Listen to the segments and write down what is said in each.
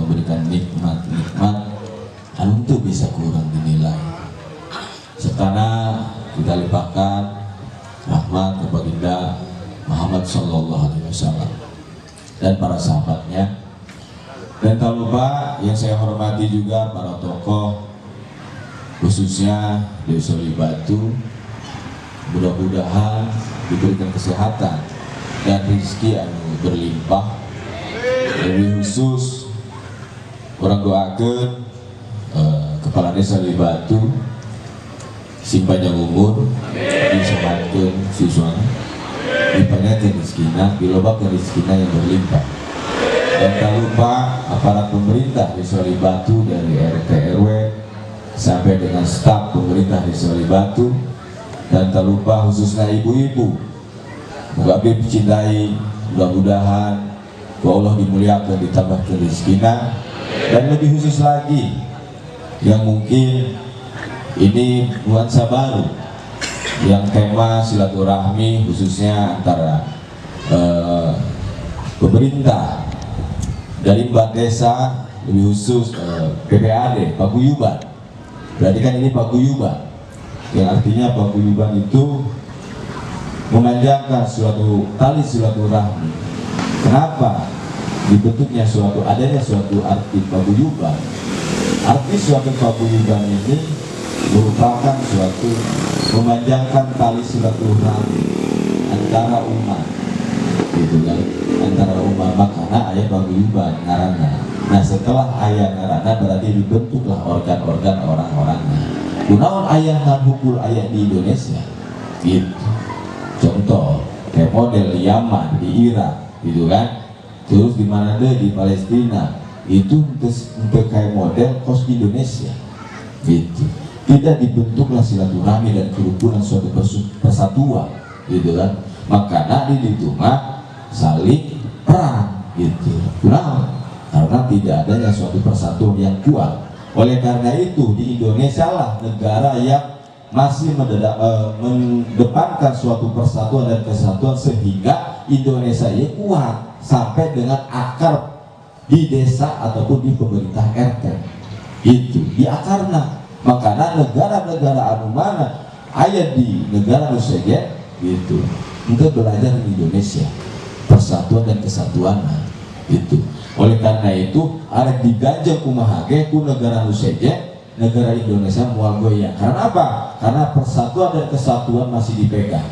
memberikan nikmat-nikmat anu teu bisa kurang dinilai. Sertana kita limpahkan rahmat kepada baginda Muhammad sallallahu alaihi wasallam dan para sahabatnya. Dan tak lupa yang saya hormati juga para tokoh, khususnya Desa Batu. Mudah-mudahan diberikan kesehatan dan rezeki anu berlimpah. Lebih khusus orang doakan Kepala Desa Batu sing panjang umur, disehatkan siswana, dipanjangkan rezekina, dilobakkan rezekina yang berlimpah. Dan tak lupa aparat pemerintah Desa Batu dari RT RW sampai dengan staf pemerintah Desa Batu, dan tak lupa khususnya ibu-ibu, moga abdi dicintai, mudah-mudahan Allah dimuliakan, ditambahkan rezekina. Dan lebih khusus lagi yang mungkin ini nuansa baru yang tema silaturahmi khususnya antara pemerintah dari Mbak Desa, lebih khusus PPAD Paguyuban. Berarti kan ini Paguyuban, yang artinya Paguyuban itu memanjangkan suatu tali silaturahmi. Kenapa dibentuknya adanya suatu arti paguyuban? Arti suatu paguyuban ini merupakan suatu memanjangkan tali silaturahmi antara umat, gitu kan, antara umat. Makanya ayat paguyuban ngaranna. Nah, setelah ayat ngaranna berarti dibentuklah organ-organ orang-orangnya. Kunaon ayat dan hukul ayat di Indonesia, gitu. Contoh kayak model Yaman, di Irak, gitu kan. Terus di mana deh, di Palestina itu untuk kayak model kos di Indonesia, gitu. Tidak dibentuklah silaturahmi dan kerukunan suatu persatuan, gitu kan. Makanya di itu mah saling perang, gitu. Kenapa? Karena tidak adanya suatu persatuan yang kuat. Oleh karena itu di Indonesia lah negara yang masih mendepankan suatu persatuan dan kesatuan, sehingga Indonesia ini kuat sampai dengan akar di desa ataupun di pemerintah RT, itu di akarna. Makanya negara-negara anu mana ayat di negara Nusantara gitu untuk belajar di Indonesia persatuan dan kesatuan itu. Oleh karena itu arek diganjel kumaha ge ku negara Nusantara, negara Indonesia mual goyang. Karena apa? Karena persatuan dan kesatuan masih dipegang.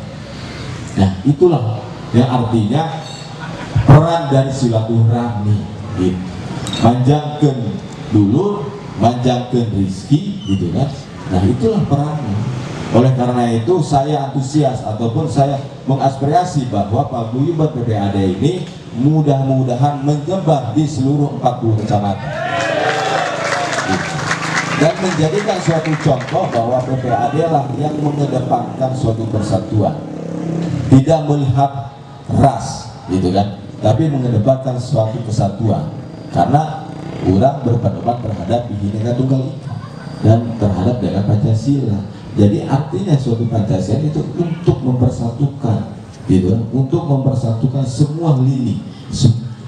Nah, itulah yang artinya peran dari silaturahmi, gitu. Manjangkeun dulur, manjangkeun rezeki, gitu kan. Nah, itulah perannya. Oleh karena itu saya antusias ataupun saya mengaspirasi bahwa paguyuban PPAD ini mudah-mudahan menyebar di seluruh 40 kecamatan, gitu. Dan menjadikan suatu contoh bahwa PPAD lah yang mengedepankan suatu persatuan, tidak melihat ras, gitu kan, tapi mengedepankan suatu kesatuan. Karena orang berpendapat terhadap Bhinneka Tunggal Ika dan terhadap dengan Pancasila. Jadi artinya suatu Pancasila itu untuk mempersatukan, gitu, untuk mempersatukan semua lini,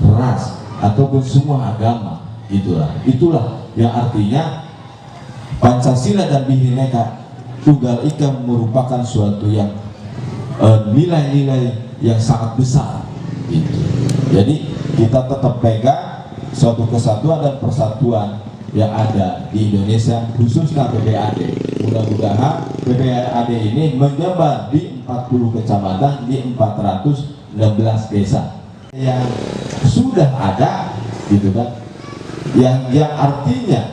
ras ataupun semua agama, gitulah. Itulah yang artinya Pancasila dan Bhinneka Tunggal Ika merupakan suatu yang nilai-nilai yang sangat besar, gitu. Jadi kita tetap pegang suatu kesatuan dan persatuan yang ada di Indonesia, khususnya PPAD. Mudah-mudahan PPAD ini menyebar di 40 kecamatan, di 416 desa yang sudah ada, gitu kan, yang artinya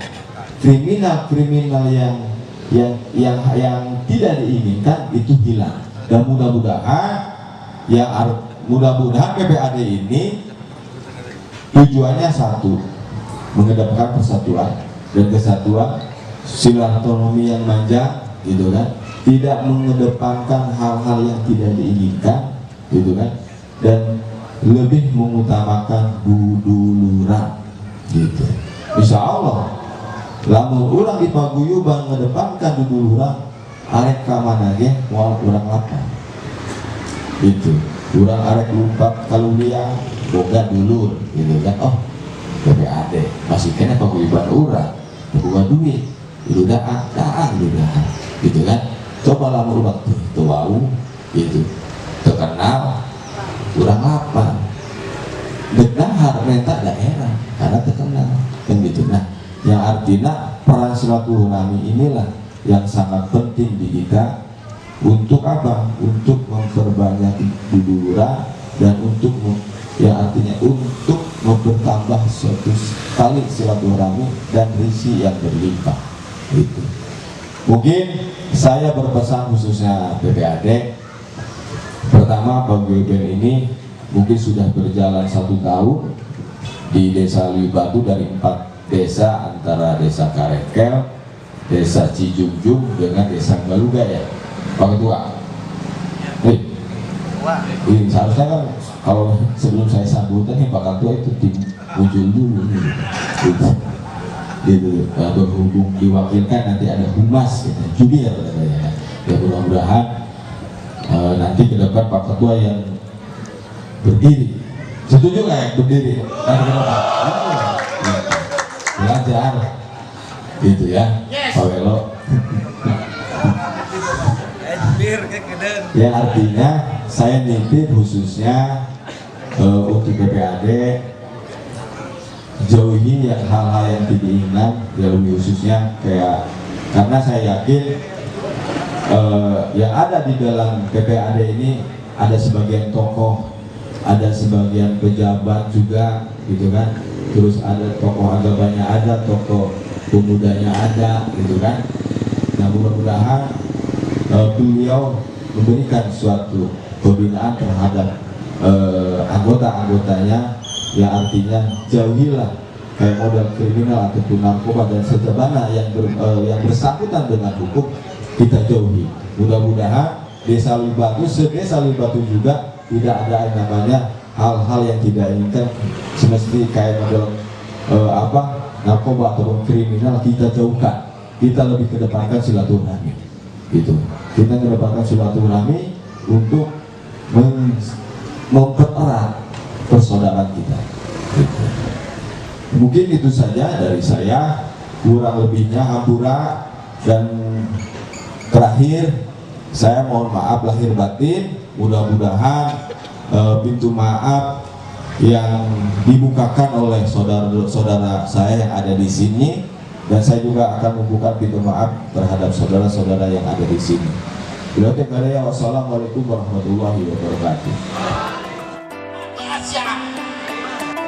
kriminal-kriminal yang tidak diinginkan itu hilang. Dan mudah-mudahan PPAD ini tujuannya satu, mengedepankan persatuan dan kesatuan, silaturahmi yang manja, gitu kan, tidak mengedepankan hal-hal yang tidak diinginkan, gitu kan, dan lebih mengutamakan buduluran, gitu. Insya Allah lamun urang di paguyuban mengedepankan buduluran, arek kamana ge moal urang lapar, gitu. Urang arek lupa kaluliang boga dulur, gitu kan. Oh, PPAD masih kena paguyuban urang bukan duit itu daan gitu kan. Coba lah merubah tuh wau gitu terkenal kurang lapar dendahar minta daerah karena terkenal kan gitu. Nah yang artinya peran silaturahmi inilah yang sangat penting di kita untuk apa? Untuk memperbanyak dulura dan untuk yang artinya untuk mempertambah suatu tali silaturahmi dan risi yang berlimpah itu. Mungkin saya berpesan khususnya PPAD, pertama paguyuban ini mungkin sudah berjalan 1 tahun di Desa Liwibatu dari 4 desa antara Desa Karekel, Desa Cijungjung dengan Desa Galuga ya Pak Ketua. Ini seharusnya kan kalau sebelum saya sambutan nih Pak Ketua itu muncul dulu gitu berhubung diwakilkan nanti ada humas gitu, jubir katanya ya mudah-mudahan nanti ke depan Pak Ketua yang berdiri, setuju nggak yang berdiri nanti ke depan belajar gitu ya Pak Welo. Ya artinya saya nitip khususnya untuk PPAD jauhi yang hal-hal yang tidak diinginkan, lebih khususnya kayak karena saya yakin yang ada di dalam PPAD ini ada sebagian tokoh, ada sebagian pejabat juga gitu kan, terus ada tokoh agamanya, ada tokoh pemudanya ada gitu kan. Nah mudah-mudahan beliau memberikan suatu pembinaan terhadap anggota-anggotanya, ya artinya jauhilah kayak model kriminal ataupun narkoba dan sebagainya yang bersangkutan dengan hukum kita jauhi. Mudah-mudahan Desa Liwibatu, sedesa Liwibatu juga tidak ada yang namanya hal-hal yang tidak inginkan semesti kayak model narkoba ataupun kriminal kita jauhkan. Kita lebih kedepankan silaturahmi gitu. Kita kedepankan silaturahmi untuk mempererat persaudaraan kita gitu. Mungkin itu saja dari saya, kurang lebihnya hampura. Dan terakhir saya mohon maaf lahir batin, mudah-mudahan pintu maaf yang dibukakan oleh saudara-saudara saya yang ada di sini, dan saya juga akan membuka pintu maaf terhadap saudara-saudara yang ada di sini. Wassalamualaikum warahmatullahi wabarakatuh.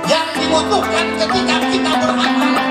Yang dibutuhkan ketika kita beramal